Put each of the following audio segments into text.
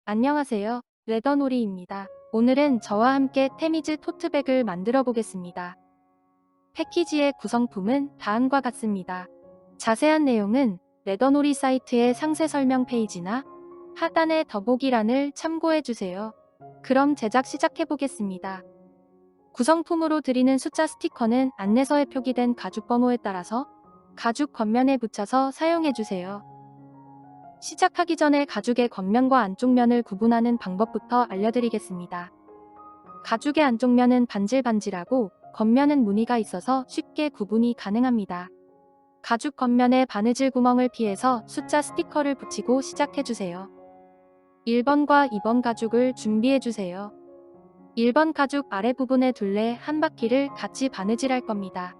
안녕하세요. 레더놀이입니다. 오늘은 저와 함께 테미즈 토트백을 만들어 보겠습니다. 패키지의 구성품은 다음과 같습니다. 자세한 내용은 레더놀이 사이트의 상세 설명 페이지나 하단의 더보기란을 참고해 주세요. 그럼 제작 시작해 보겠습니다. 구성품으로 드리는 숫자 스티커는 안내서에 표기된 가죽 번호에 따라서 가죽 겉면에 붙여서 사용해 주세요. 시작하기 전에 가죽의 겉면과 안쪽 면을 구분하는 방법부터 알려드리겠습니다. 가죽의 안쪽 면은 반질반질하고 겉면은 무늬가 있어서 쉽게 구분이 가능합니다. 가죽 겉면에 바느질 구멍을 피해서 숫자 스티커를 붙이고 시작해주세요. 1번과 2번 가죽을 준비해주세요. 1번 가죽 아랫부분의 둘레 한 바퀴를 같이 바느질할 겁니다.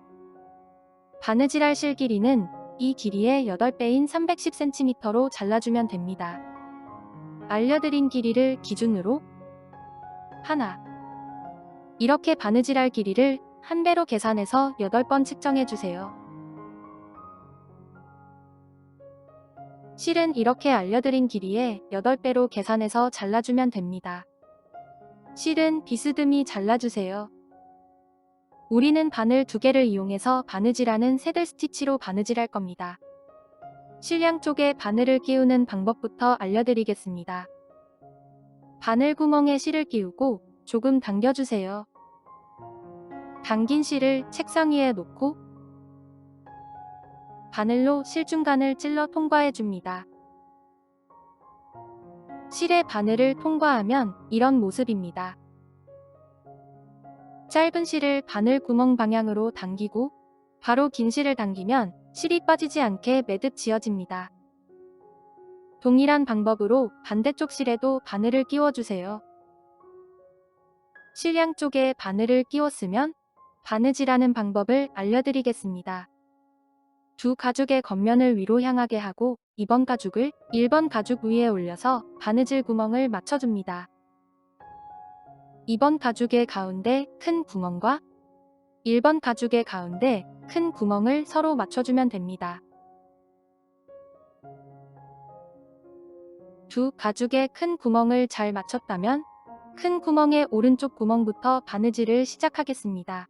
바느질할 실 길이는 이 길이의 8배인 310cm로 잘라주면 됩니다. 알려드린 길이를 기준으로 하나. 이렇게 바느질할 길이를 한 배로 계산해서 8번 측정해주세요. 실은 이렇게 알려드린 길이의 8배로 계산해서 잘라주면 됩니다. 실은 비스듬히 잘라주세요. 우리는 바늘 2개를 이용해서 바느질하는 새들 스티치로 바느질할 겁니다. 실 양쪽에 바늘을 끼우는 방법부터 알려드리겠습니다. 바늘 구멍에 실을 끼우고 조금 당겨주세요. 당긴 실을 책상 위에 놓고 바늘로 실 중간을 찔러 통과해줍니다. 실의 바늘을 통과하면 이런 모습입니다. 짧은 실을 바늘 구멍 방향으로 당기고 바로 긴 실을 당기면 실이 빠지지 않게 매듭 지어집니다. 동일한 방법으로 반대쪽 실에도 바늘을 끼워주세요. 실 양쪽에 바늘을 끼웠으면 바느질하는 방법을 알려드리겠습니다. 두 가죽의 겉면을 위로 향하게 하고 2번 가죽을 1번 가죽 위에 올려서 바느질 구멍을 맞춰줍니다. 2번 가죽의 가운데 큰 구멍과 1번 가죽의 가운데 큰 구멍을 서로 맞춰주면 됩니다. 두 가죽의 큰 구멍을 잘 맞췄다면 큰 구멍의 오른쪽 구멍부터 바느질을 시작하겠습니다.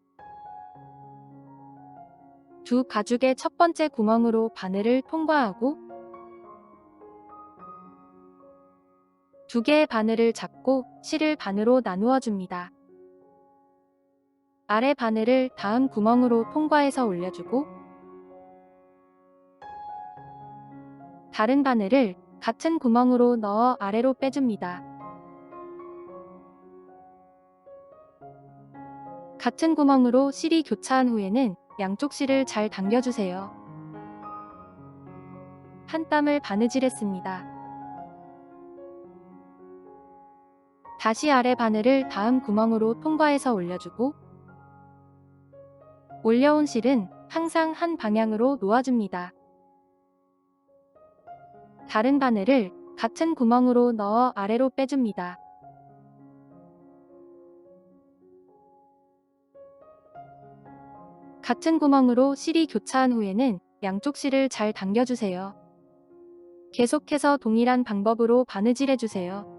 두 가죽의 첫 번째 구멍으로 바늘을 통과하고 두 개의 바늘을 잡고 실을 반으로 나누어 줍니다. 아래 바늘을 다음 구멍으로 통과해서 올려주고 다른 바늘을 같은 구멍으로 넣어 아래로 빼줍니다. 같은 구멍으로 실이 교차한 후에는 양쪽 실을 잘 당겨주세요. 한 땀을 바느질했습니다. 다시 아래 바늘을 다음 구멍으로 통과해서 올려주고 올려온 실은 항상 한 방향으로 놓아줍니다. 다른 바늘을 같은 구멍으로 넣어 아래로 빼줍니다. 같은 구멍으로 실이 교차한 후에는 양쪽 실을 잘 당겨주세요. 계속해서 동일한 방법으로 바느질해주세요.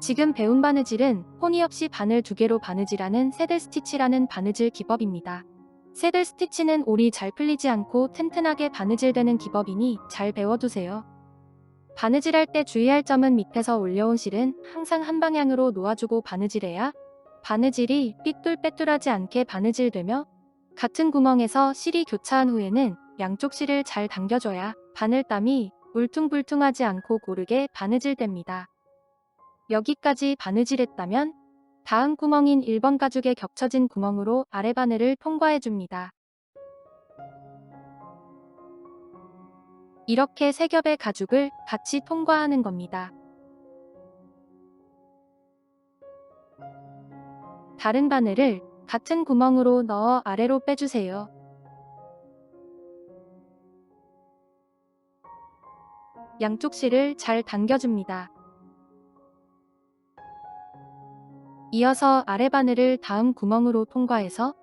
지금 배운 바느질은 호니 없이 바늘 2개로 바느질하는 새들 스티치라는 바느질 기법입니다. 새들 스티치는 올이 잘 풀리지 않고 튼튼하게 바느질되는 기법이니 잘 배워두세요. 바느질할 때 주의할 점은 밑에서 올려온 실은 항상 한 방향으로 놓아주고 바느질해야 바느질이 삐뚤빼뚤하지 않게 바느질되며 같은 구멍에서 실이 교차한 후에는 양쪽 실을 잘 당겨줘야 바늘땀이 울퉁불퉁하지 않고 고르게 바느질됩니다. 여기까지 바느질했다면 다음 구멍인 1번 가죽의 겹쳐진 구멍으로 아래 바늘을 통과해줍니다. 이렇게 3겹의 가죽을 같이 통과하는 겁니다. 다른 바늘을 같은 구멍으로 넣어 아래로 빼주세요. 양쪽 실을 잘 당겨줍니다. 이어서 아래 바늘을 다음 구멍으로 통과해서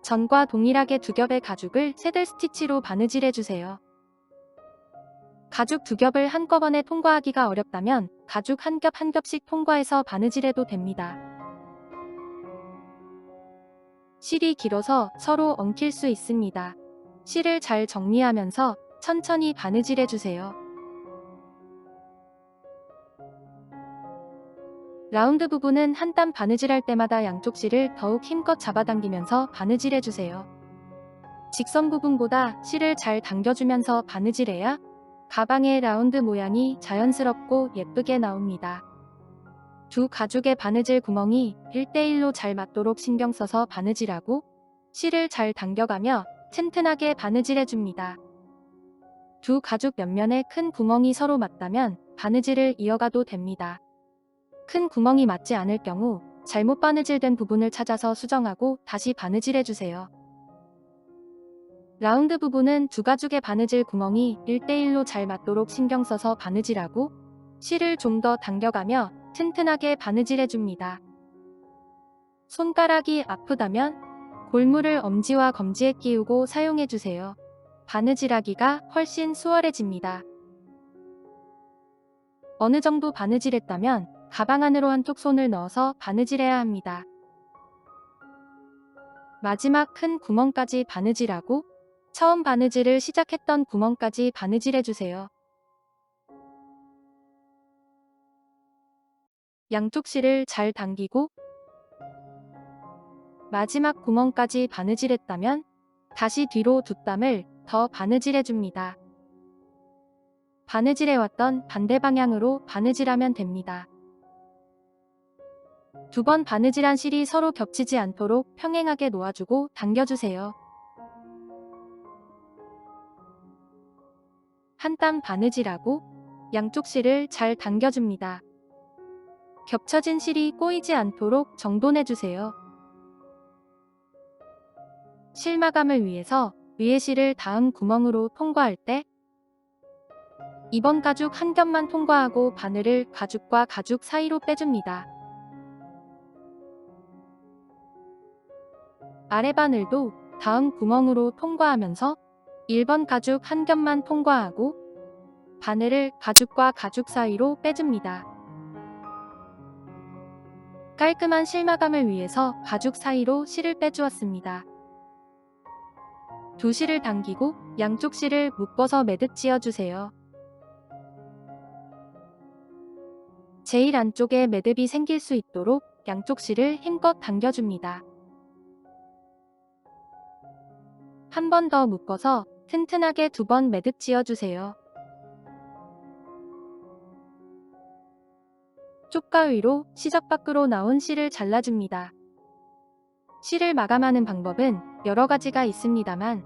전과 동일하게 2겹의 가죽을 새들 스티치로 바느질해주세요. 가죽 두 겹을 한꺼번에 통과하기가 어렵다면 가죽 한 겹 한 겹씩 통과해서 바느질해도 됩니다. 실이 길어서 서로 엉킬 수 있습니다. 실을 잘 정리하면서 천천히 바느질해주세요. 라운드 부분은 한 땀 바느질할 때마다 양쪽 실을 더욱 힘껏 잡아당기면서 바느질해주세요. 직선 부분보다 실을 잘 당겨주면서 바느질해야 가방의 라운드 모양이 자연스럽고 예쁘게 나옵니다. 두 가죽의 바느질 구멍이 1대1로 잘 맞도록 신경 써서 바느질하고 실을 잘 당겨가며 튼튼하게 바느질해줍니다. 두 가죽 옆면에 큰 구멍이 서로 맞다면 바느질을 이어가도 됩니다. 큰 구멍이 맞지 않을 경우 잘못 바느질된 부분을 찾아서 수정하고 다시 바느질해주세요. 라운드 부분은 두 가죽의 바느질 구멍이 1대1로 잘 맞도록 신경 써서 바느질하고 실을 좀 더 당겨가며 튼튼하게 바느질해줍니다. 손가락이 아프다면 골무를 엄지와 검지에 끼우고 사용해주세요. 바느질하기가 훨씬 수월해집니다. 어느 정도 바느질했다면 가방 안으로 한쪽 손을 넣어서 바느질해야 합니다. 마지막 큰 구멍까지 바느질하고 처음 바느질을 시작했던 구멍까지 바느질해주세요. 양쪽 실을 잘 당기고 마지막 구멍까지 바느질했다면 다시 뒤로 두 땀을 더 바느질해줍니다. 바느질해왔던 반대 방향으로 바느질하면 됩니다. 두 번 바느질한 실이 서로 겹치지 않도록 평행하게 놓아주고 당겨주세요. 한 땀 바느질하고 양쪽 실을 잘 당겨줍니다. 겹쳐진 실이 꼬이지 않도록 정돈해주세요. 실 마감을 위해서 위에 실을 다음 구멍으로 통과할 때 이번 가죽 한 겹만 통과하고 바늘을 가죽과 가죽 사이로 빼줍니다. 아래 바늘도 다음 구멍으로 통과하면서 1번 가죽 한 겹만 통과하고 바늘을 가죽과 가죽 사이로 빼줍니다. 깔끔한 실 마감을 위해서 가죽 사이로 실을 빼주었습니다. 두 실을 당기고 양쪽 실을 묶어서 매듭 지어주세요. 제일 안쪽에 매듭이 생길 수 있도록 양쪽 실을 힘껏 당겨줍니다. 한 번 더 묶어서 튼튼하게 두 번 매듭 지어주세요. 쪽가위로 시접 밖으로 나온 실을 잘라줍니다. 실을 마감하는 방법은 여러 가지가 있습니다만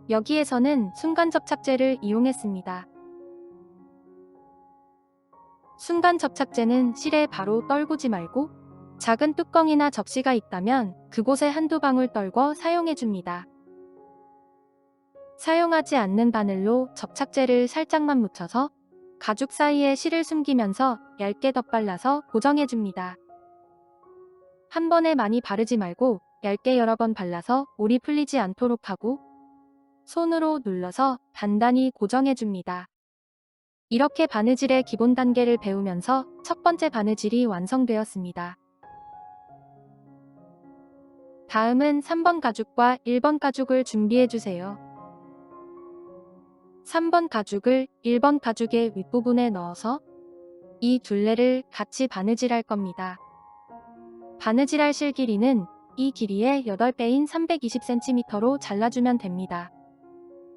여기에서는 순간 접착제를 이용했습니다. 순간 접착제는 실에 바로 떨구지 말고 작은 뚜껑이나 접시가 있다면 그곳에 한두 방울 떨궈 사용해줍니다. 사용하지 않는 바늘로 접착제를 살짝만 묻혀서 가죽 사이에 실을 숨기면서 얇게 덧발라서 고정해줍니다. 한 번에 많이 바르지 말고 얇게 여러 번 발라서 올이 풀리지 않도록 하고 손으로 눌러서 단단히 고정해줍니다. 이렇게 바느질의 기본 단계를 배우면서 첫 번째 바느질이 완성되었습니다. 다음은 3번 가죽과 1번 가죽을 준비해주세요. 3번 가죽을 1번 가죽의 윗부분에 넣어서 이 둘레를 같이 바느질할 겁니다. 바느질할 실 길이는 이 길이의 8배인 320cm로 잘라주면 됩니다.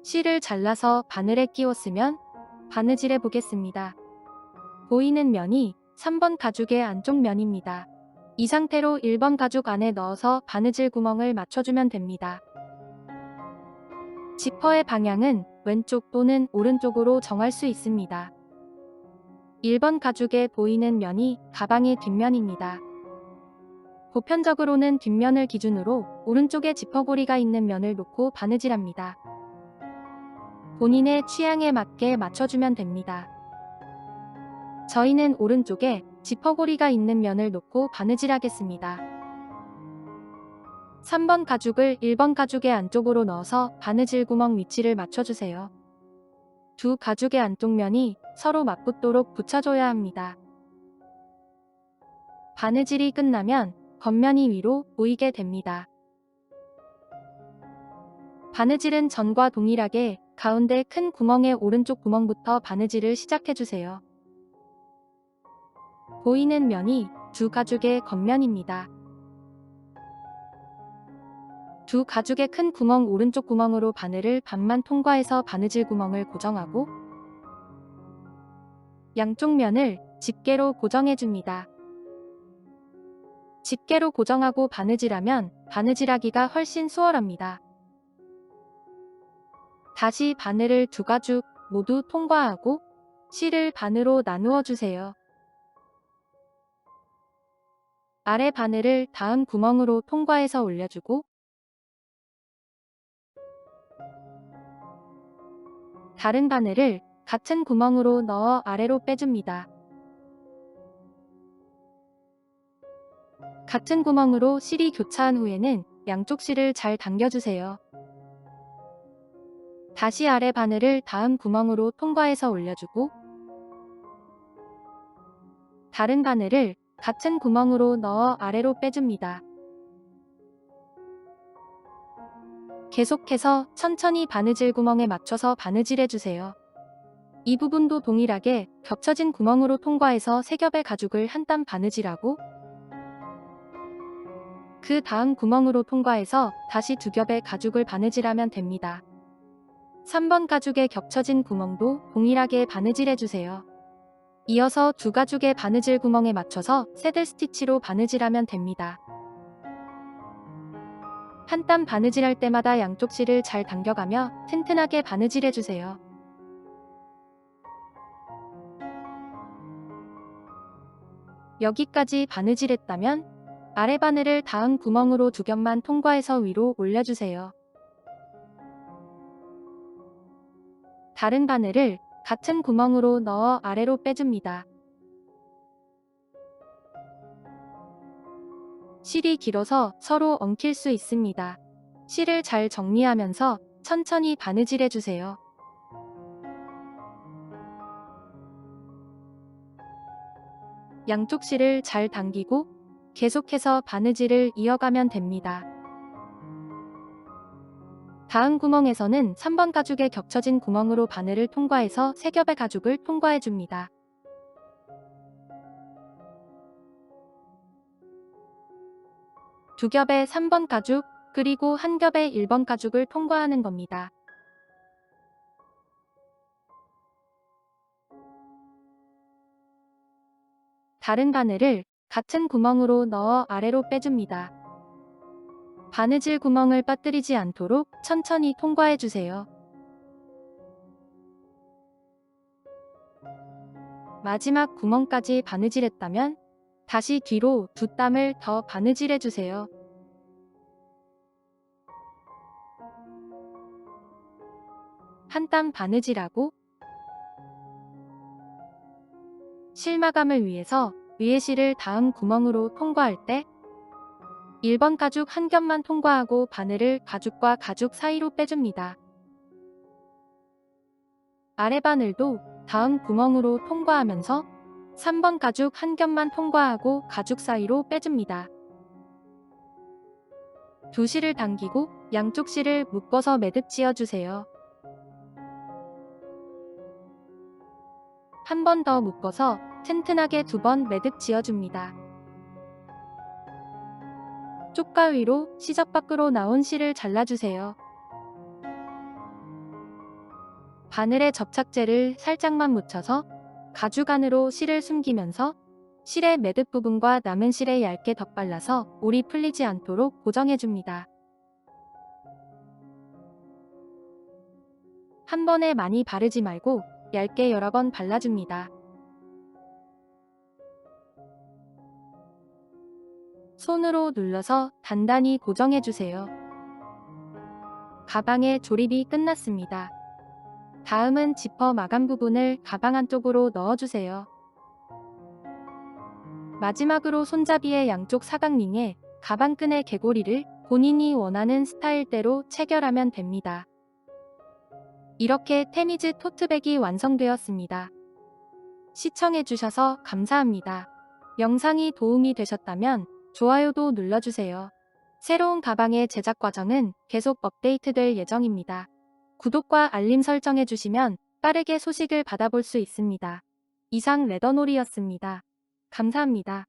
실을 잘라서 바늘에 끼웠으면 바느질해 보겠습니다. 보이는 면이 3번 가죽의 안쪽 면입니다. 이 상태로 1번 가죽 안에 넣어서 바느질 구멍을 맞춰주면 됩니다. 지퍼의 방향은 왼쪽 또는 오른쪽으로 정할 수 있습니다. 1번 가죽에 보이는 면이 가방의 뒷면입니다. 보편적으로는 뒷면을 기준으로 오른쪽에 지퍼고리가 있는 면을 놓고 바느질합니다. 본인의 취향에 맞게 맞춰주면 됩니다. 저희는 오른쪽에 지퍼고리가 있는 면을 놓고 바느질하겠습니다. 3번 가죽을 1번 가죽의 안쪽으로 넣어서 바느질 구멍 위치를 맞춰주세요. 두 가죽의 안쪽 면이 서로 맞붙도록 붙여줘야 합니다. 바느질이 끝나면 겉면이 위로 보이게 됩니다. 바느질은 전과 동일하게 가운데 큰 구멍의 오른쪽 구멍부터 바느질을 시작해주세요. 보이는 면이 두 가죽의 겉면입니다. 두 가죽의 큰 구멍 오른쪽 구멍으로 바늘을 반만 통과해서 바느질 구멍을 고정하고 양쪽 면을 집게로 고정해줍니다. 집게로 고정하고 바느질하면 바느질하기가 훨씬 수월합니다. 다시 바늘을 두 가죽 모두 통과하고 실을 반으로 나누어 주세요. 아래 바늘을 다음 구멍으로 통과해서 올려주고 다른 바늘을 같은 구멍으로 넣어 아래로 빼줍니다. 같은 구멍으로 실이 교차한 후에는 양쪽 실을 잘 당겨주세요. 다시 아래 바늘을 다음 구멍으로 통과해서 올려주고 다른 바늘을 같은 구멍으로 넣어 아래로 빼줍니다. 계속해서 천천히 바느질 구멍에 맞춰서 바느질해주세요. 이 부분도 동일하게 겹쳐진 구멍으로 통과해서 세 겹의 가죽을 한 땀 바느질하고 그 다음 구멍으로 통과해서 다시 두 겹의 가죽을 바느질하면 됩니다. 3번 가죽의 겹쳐진 구멍도 동일하게 바느질해주세요. 이어서 두 가죽의 바느질 구멍에 맞춰서 새들 스티치로 바느질하면 됩니다. 한 땀 바느질할 때마다 양쪽 실을 잘 당겨가며 튼튼하게 바느질해주세요. 여기까지 바느질했다면 아래 바늘을 다음 구멍으로 두 겹만 통과해서 위로 올려주세요. 다른 바늘을 같은 구멍으로 넣어 아래로 빼줍니다. 실이 길어서 서로 엉킬 수 있습니다. 실을 잘 정리하면서 천천히 바느질해주세요. 양쪽 실을 잘 당기고 계속해서 바느질을 이어가면 됩니다. 다음 구멍에서는 3번 가죽의 겹쳐진 구멍으로 바늘을 통과해서 세 겹의 가죽을 통과해줍니다. 두 겹의 3번 가죽 그리고 한 겹의 1번 가죽을 통과하는 겁니다. 다른 바늘을 같은 구멍으로 넣어 아래로 빼줍니다. 바느질 구멍을 빠뜨리지 않도록 천천히 통과해주세요. 마지막 구멍까지 바느질했다면 다시 뒤로 두 땀을 더 바느질해주세요. 한 땀 바느질하고 실마감을 위해서 위에 실을 다음 구멍으로 통과할 때 1번 가죽 한 겹만 통과하고 바늘을 가죽과 가죽 사이로 빼줍니다. 아래 바늘도 다음 구멍으로 통과하면서 3번 가죽 한 겹만 통과하고 가죽 사이로 빼줍니다. 두 실을 당기고 양쪽 실을 묶어서 매듭 지어주세요. 한 번 더 묶어서 튼튼하게 2번 매듭 지어줍니다. 쪽가 위로 시접 밖으로 나온 실을 잘라주세요. 바늘에 접착제를 살짝만 묻혀서 가죽 안으로 실을 숨기면서 실의 매듭 부분과 남은 실에 얇게 덧발라서 올이 풀리지 않도록 고정해줍니다. 한 번에 많이 바르지 말고 얇게 여러 번 발라줍니다. 손으로 눌러서 단단히 고정해주세요. 가방의 조립이 끝났습니다. 다음은 지퍼 마감 부분을 가방 안쪽으로 넣어주세요. 마지막으로 손잡이의 양쪽 사각링에 가방끈의 개고리를 본인이 원하는 스타일대로 체결하면 됩니다. 이렇게 테미즈 토트백이 완성되었습니다. 시청해주셔서 감사합니다. 영상이 도움이 되셨다면 좋아요도 눌러주세요. 새로운 가방의 제작 과정은 계속 업데이트될 예정입니다. 구독과 알림 설정해주시면 빠르게 소식을 받아볼 수 있습니다. 이상 레더놀이였습니다. 감사합니다.